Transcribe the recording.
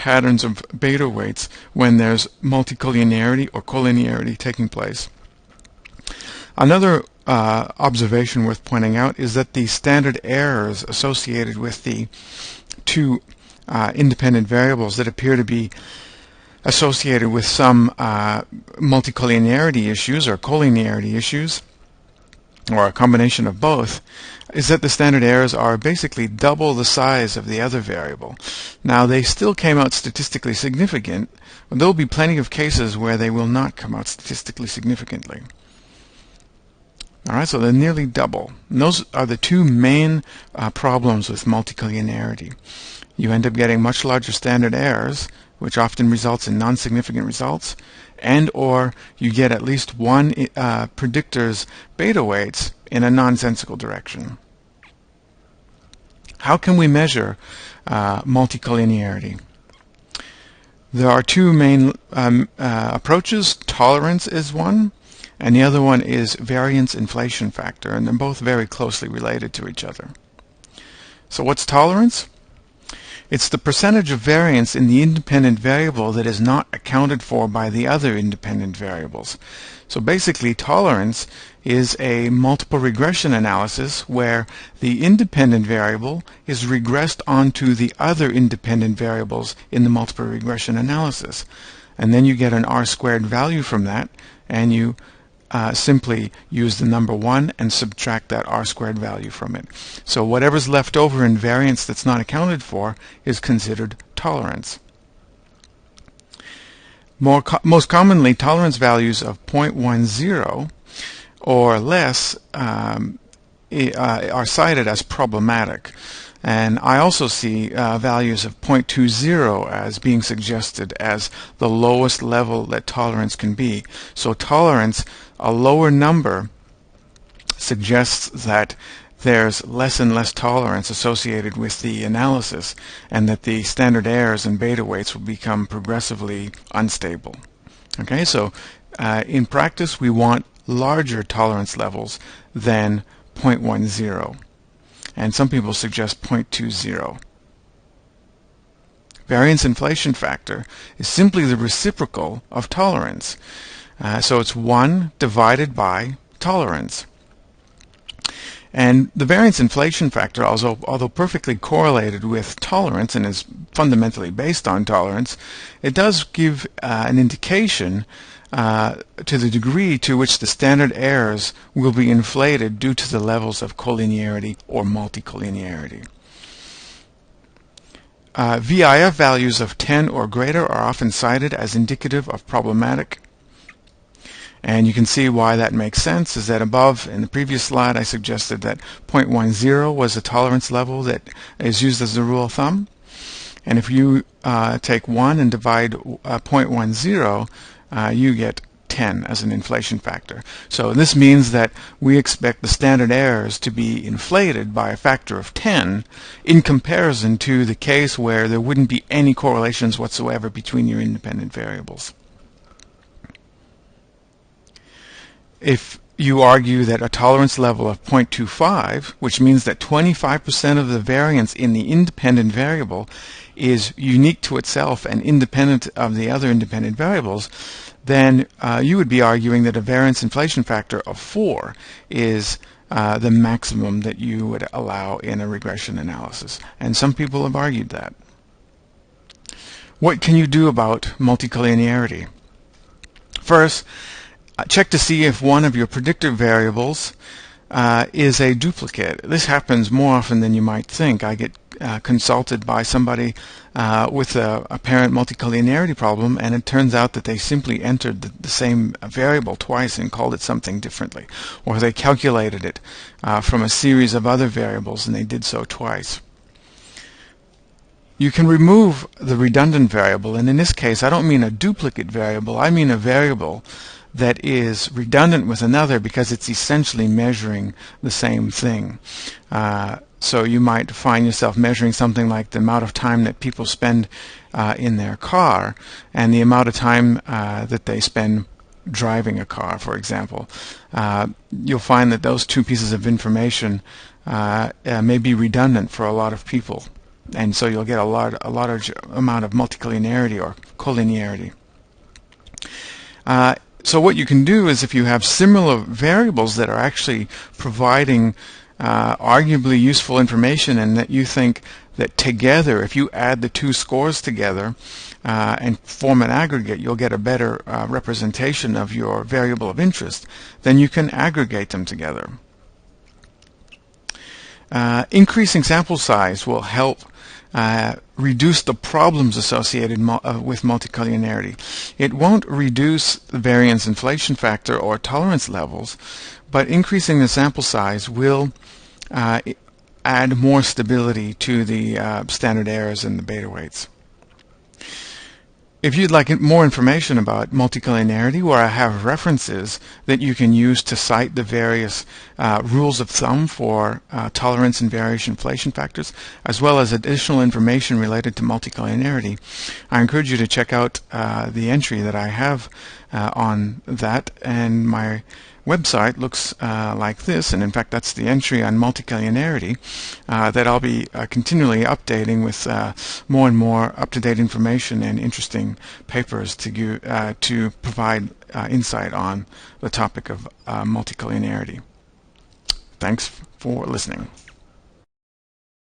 patterns of beta weights when there's multicollinearity or collinearity taking place. Another observation worth pointing out is that the standard errors associated with the two independent variables that appear to be associated with some multicollinearity issues or collinearity issues, or a combination of both, is that the standard errors are basically double the size of the other variable. Now, they still came out statistically significant, but there will be plenty of cases where they will not come out statistically significantly. Alright, so they're nearly double. And those are the two main problems with multicollinearity. You end up getting much larger standard errors, which often results in non-significant results, and or you get at least one predictor's beta weights in a nonsensical direction. How can we measure multicollinearity? There are two main approaches. Tolerance is one, and the other one is variance inflation factor, and they're both very closely related to each other. So what's tolerance? It's the percentage of variance in the independent variable that is not accounted for by the other independent variables. So basically, tolerance is a multiple regression analysis where the independent variable is regressed onto the other independent variables in the multiple regression analysis. And then you get an R-squared value from that, and you simply use the number 1 and subtract that R-squared value from it. So whatever's left over in variance that's not accounted for is considered tolerance. Most commonly, tolerance values of 0.10 or less are cited as problematic. And I also see values of 0.20 as being suggested as the lowest level that tolerance can be. So tolerance, a lower number, suggests that there's less and less tolerance associated with the analysis, and that the standard errors and beta weights will become progressively unstable. Okay, so in practice we want larger tolerance levels than 0.10. And some people suggest 0.20. Variance inflation factor is simply the reciprocal of tolerance. So it's 1 divided by tolerance. And the variance inflation factor, although perfectly correlated with tolerance and is fundamentally based on tolerance, it does give an indication to the degree to which the standard errors will be inflated due to the levels of collinearity or multicollinearity. VIF values of 10 or greater are often cited as indicative of problematic. And you can see why that makes sense, is that above in the previous slide I suggested that 0.10 was a tolerance level that is used as a rule of thumb. And if you take 1 and divide 0.10, you get 10 as an inflation factor. So this means that we expect the standard errors to be inflated by a factor of 10 in comparison to the case where there wouldn't be any correlations whatsoever between your independent variables. If you argue that a tolerance level of 0.25, which means that 25% of the variance in the independent variable is unique to itself and independent of the other independent variables, then you would be arguing that a variance inflation factor of 4 is the maximum that you would allow in a regression analysis. And some people have argued that. What can you do about multicollinearity? First, check to see if one of your predictor variables is a duplicate. This happens more often than you might think. I get consulted by somebody with a apparent multicollinearity problem, and it turns out that they simply entered the same variable twice and called it something differently, or they calculated it from a series of other variables and they did so twice. You can remove the redundant variable, and in this case I don't mean a duplicate variable, I mean a variable that is redundant with another because it's essentially measuring the same thing. So you might find yourself measuring something like the amount of time that people spend in their car and the amount of time that they spend driving a car, for example. You'll find that those two pieces of information may be redundant for a lot of people. and so you'll get a large amount of multicollinearity or collinearity. So what you can do is, if you have similar variables that are actually providing arguably useful information, and that you think that together, if you add the two scores together and form an aggregate, you'll get a better representation of your variable of interest, then you can aggregate them together. Increasing sample size will help reduce the problems associated with multicollinearity. It won't reduce the variance inflation factor or tolerance levels, but increasing the sample size will add more stability to the standard errors and the beta weights. If you'd like more information about multicollinearity, where I have references that you can use to cite the various rules of thumb for tolerance and variation inflation factors, as well as additional information related to multicollinearity, I encourage you to check out the entry that I have on that, and my website looks like this, and in fact that's the entry on multicollinearity that I'll be continually updating with more and more up-to-date information and interesting papers to provide insight on the topic of multicollinearity. Thanks for listening.